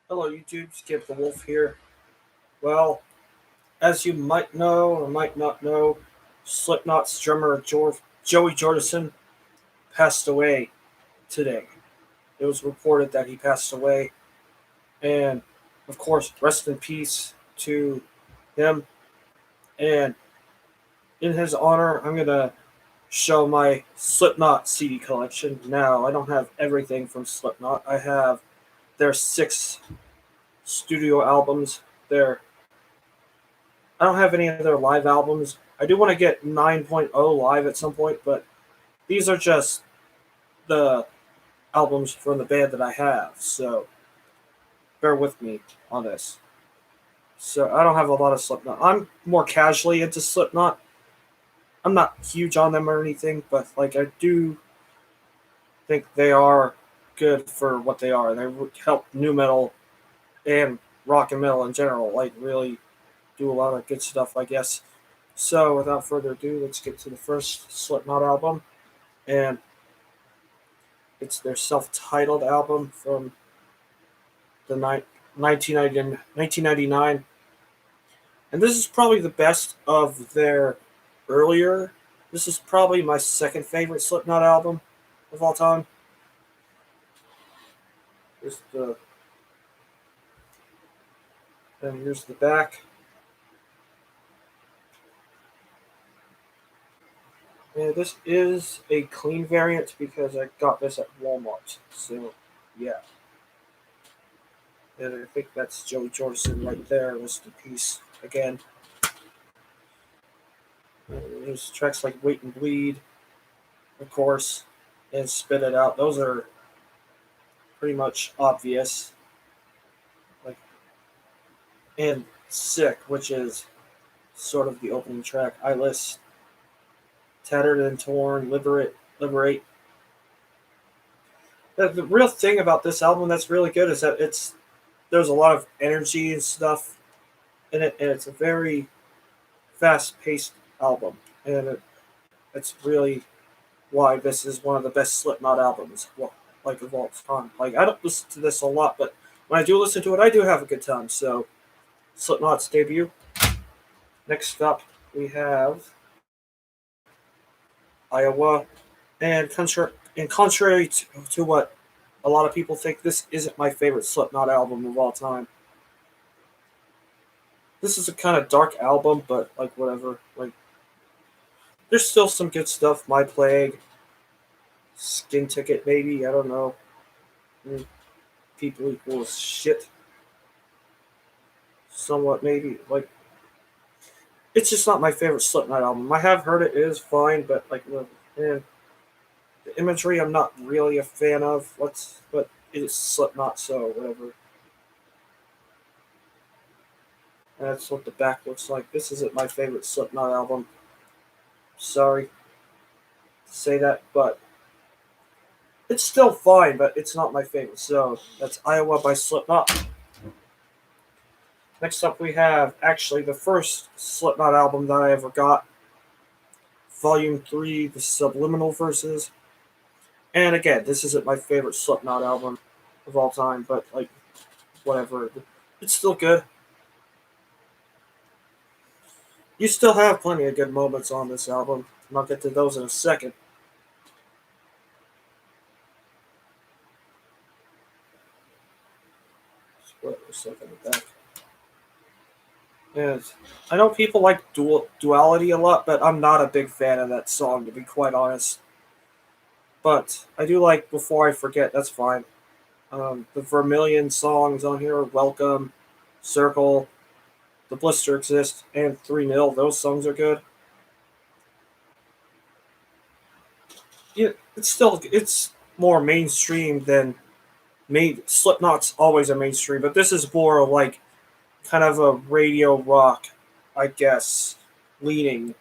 Hello, YouTube. Skip the Wolf here. Well, as you might know or might not know, Slipknot's drummer Joey Jordison passed away today. It was reported that he passed away, and of course, rest in peace to him. And in his honor, I'm gonna show my Slipknot CD collection. Now, I don't have everything from Slipknot. I have their six studio albums, their I don't have any of their live albums. I do want to get 9.0 live at some point, but these are just the albums from the band that I have, so bear with me on this. So I don't have a lot of Slipknot. I'm more casually into Slipknot. I'm not huge on them or anything, but like I do think they are good for what they are. They help new metal and rock and metal in general. Like really do a lot of good stuff, I guess. So, without further ado, let's get to the first Slipknot album, and it's their self-titled album from the 1999, and this is probably the best of their earlier. This is probably my second favorite Slipknot album of all time. Here's the and here's the back. And this is a clean variant because I got this at Walmart. So, yeah. And I think that's Joey Jordison right there. Rest in peace again. There's tracks like Wait and Bleed, of course, and Spit It Out. Those are pretty much obvious. Like and Sick, which is sort of the opening track. I list Tattered and Torn, Liberate. The real thing about this album that's really good is that there's a lot of energy and stuff in it, and it's a very fast-paced album, and it's really why this is one of the best Slipknot albums, well, like of all time. Like I don't listen to this a lot, but when I do listen to it, I do have a good time. So, Slipknot's debut. Next up, we have Iowa, and contrary to what a lot of people think, this isn't my favorite Slipknot album of all time. This is a kind of dark album, but like whatever. Like there's still some good stuff. My Plague, Skin Ticket, maybe. I don't know. People equals shit. Somewhat, maybe. Like it's just not my favorite Slipknot album. I have heard it is fine, but like, the imagery I'm not really a fan of. But it is Slipknot, so whatever. That's what the back looks like. This isn't my favorite Slipknot album. Sorry to say that, but it's still fine, but it's not my favorite. So that's Iowa by Slipknot. Next up, we have actually the first Slipknot album that I ever got, Volume 3, the Subliminal Verses. And again, this isn't my favorite Slipknot album of all time, but like, whatever. It's still good. You still have plenty of good moments on this album, and I'll get to those in a second. Split for a second back. Yes. I know people like Duality a lot, but I'm not a big fan of that song, to be quite honest. But I do like Before I Forget, that's fine. The Vermilion songs on here, Welcome, Circle, The Blister Exists, and 3-0, those songs are good. Yeah, it's more mainstream than Slipknot's always a mainstream, but this is more like kind of a radio rock, I guess, leaning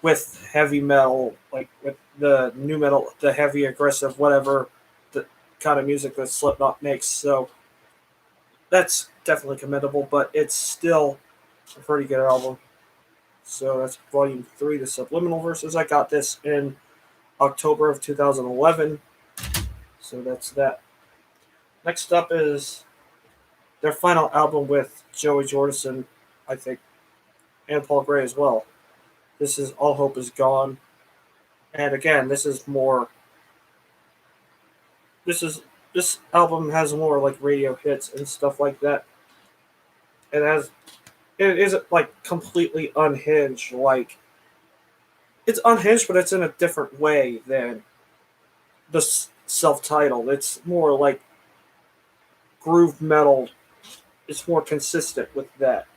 with heavy metal, like with the new metal, the heavy aggressive, whatever the kind of music that Slipknot makes. So that's definitely commendable, but it's still a pretty good album. So that's Volume 3, the Subliminal Verses. I got this in October of 2011. So that's that. Next up is their final album with Joey Jordison, I think, and Paul Gray as well. This is All Hope Is Gone, and again, this is more. This is this album has more like radio hits and stuff like that. It isn't like completely unhinged. Like it's unhinged, but it's in a different way than the self-titled. It's more like groove metal. It's more consistent with that.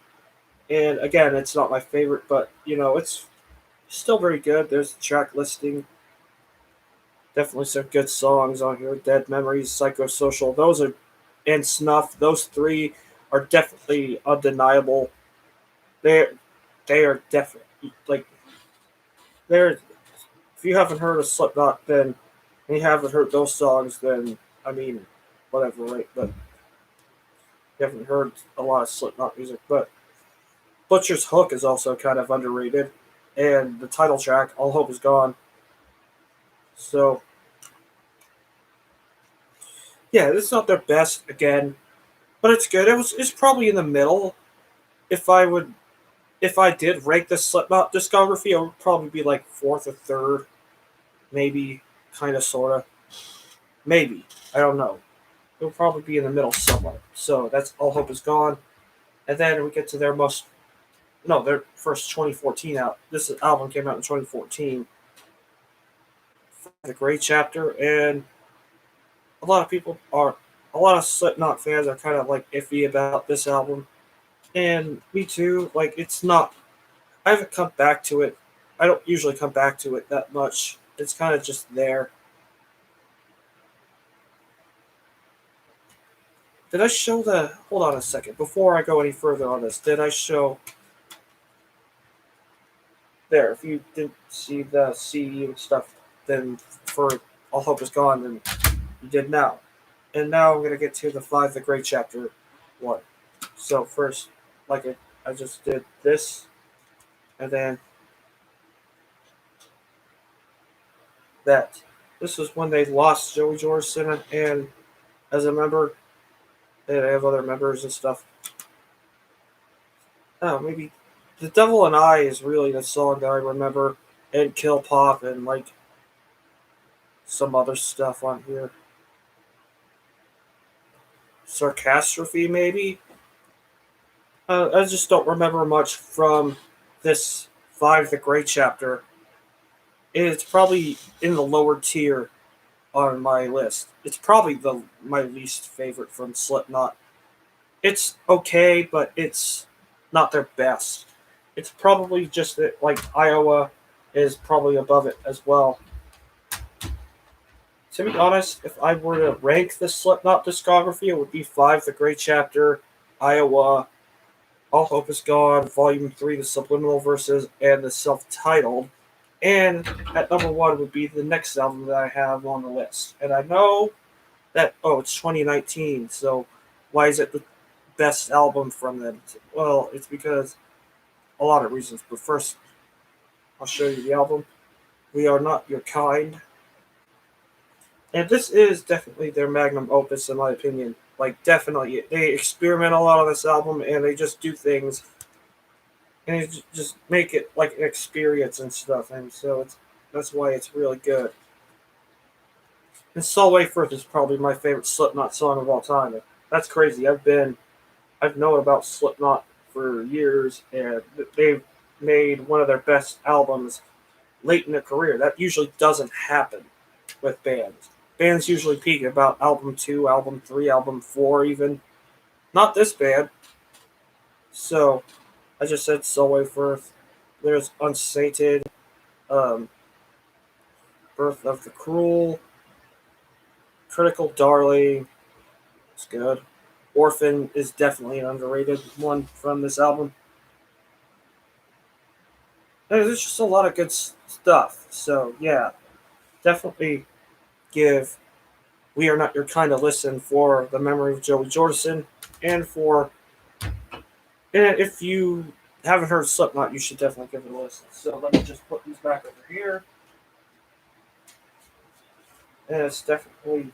And again, it's not my favorite, but it's still very good. There's the track listing. Definitely some good songs on here. Dead Memories, Psychosocial. Those are and Snuff. Those three are definitely undeniable. They they are definitely like they're. If you haven't heard of Slipknot, then and you haven't heard those songs, then I mean, whatever, right? But you haven't heard a lot of Slipknot music. But Butcher's Hook is also kind of underrated, and the title track, All Hope Is Gone. So yeah, it's not their best again, but it's good. It's probably in the middle. If I would if I did rank the Slipknot discography, it would probably be like fourth or third, maybe, kind of, sorta, maybe. I don't know. It will probably be in the middle somewhere. So that's All Hope Is Gone, and then we get to their first 2014 out. This album came out in 2014. The Great Chapter, and a lot of people are, a lot of Slipknot fans are kind of like iffy about this album, and me too. Like it's not. I haven't come back to it. I don't usually come back to it that much. It's kind of just there. Did I show the? Hold on a second. Before I go any further on this, did I show? There, if you didn't see the CD and stuff, then for All Hope Is Gone, then you did now. And now I'm going to get to the 5 The Great Chapter 1. So first, I just did this, and then that. This was when they lost Joey Jordison and as a member, and I have other members and stuff. Oh, maybe The Devil and I is really the song that I remember, and Kill Pop and like some other stuff on here. Sarcastrophe, maybe? I just don't remember much from this 5 The Great Chapter. It's probably in the lower tier on my list. It's probably my least favorite from Slipknot. It's okay, but it's not their best. It's probably just that, like, Iowa is probably above it as well. To be honest, if I were to rank the Slipknot discography, it would be 5 The Great Chapter, Iowa, All Hope Is Gone, Volume 3, The Subliminal Verses, and the self-titled. And at number 1 would be the next album that I have on the list. And I know that, it's 2019, so why is it the best album from them? Well, it's because a lot of reasons. But first, I'll show you the album. We Are Not Your Kind. And this is definitely their magnum opus, in my opinion. Like, definitely. They experiment a lot on this album, and they just do things, and they just make it like an experience and stuff. And so that's why it's really good. And Solway Firth is probably my favorite Slipknot song of all time. That's crazy. I've known about Slipknot for years, and they've made one of their best albums late in their career. That usually doesn't happen with bands. Bands usually peak at about album 2, album 3, album 4 even. Not this band. So, I just said Solway Firth. There's Unsated, Birth of the Cruel, Critical Darling. It's good. Orphan is definitely an underrated one from this album. There's just a lot of good stuff. So, yeah, definitely give We Are Not Your Kind of listen for the memory of Joey Jordison, and if you haven't heard Slipknot, you should definitely give it a listen. So let me just put these back over here. And it's definitely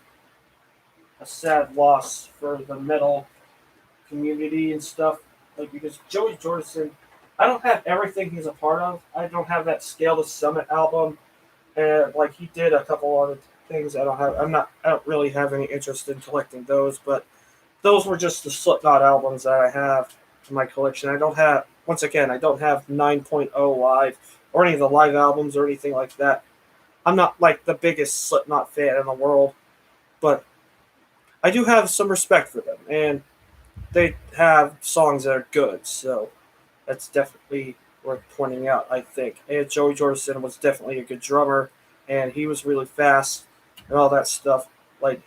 a sad loss for the metal community and stuff. Like because Joey Jordison, I don't have everything he's a part of. I don't have that Scale to Summit album, and like he did a couple other things. I don't have. I'm not. I don't really have any interest in collecting those, but those were just the Slipknot albums that I have in my collection. I don't have. Once again, I don't have 9.0 live or any of the live albums or anything like that. I'm not like the biggest Slipknot fan in the world, but I do have some respect for them, and they have songs that are good. So that's definitely worth pointing out, I think. And Joey Jordison was definitely a good drummer, and he was really fast and all that stuff. Like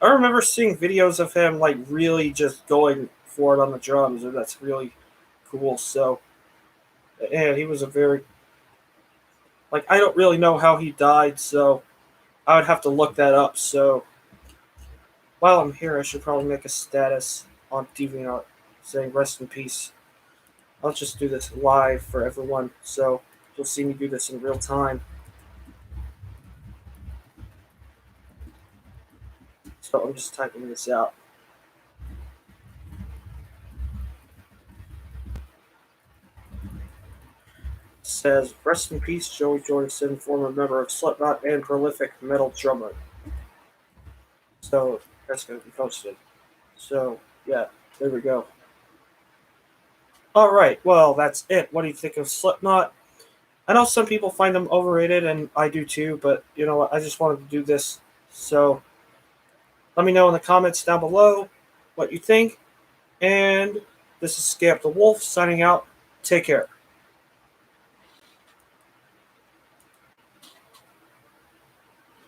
I remember seeing videos of him like really just going for it on the drums, and that's really cool. So, and he was a very like I don't really know how he died, so I would have to look that up. So while I'm here, I should probably make a status on DeviantArt saying rest in peace. I'll just do this live for everyone, so you'll see me do this in real time. So I'm just typing this out. It says, rest in peace, Joey Jordison, former member of Slipknot and prolific metal drummer. So that's going to be posted. So, yeah, there we go. Alright, well, that's it. What do you think of Slipknot? I know some people find them overrated, and I do too, but you know what? I just wanted to do this. So let me know in the comments down below what you think. And this is Scamp the Wolf signing out. Take care.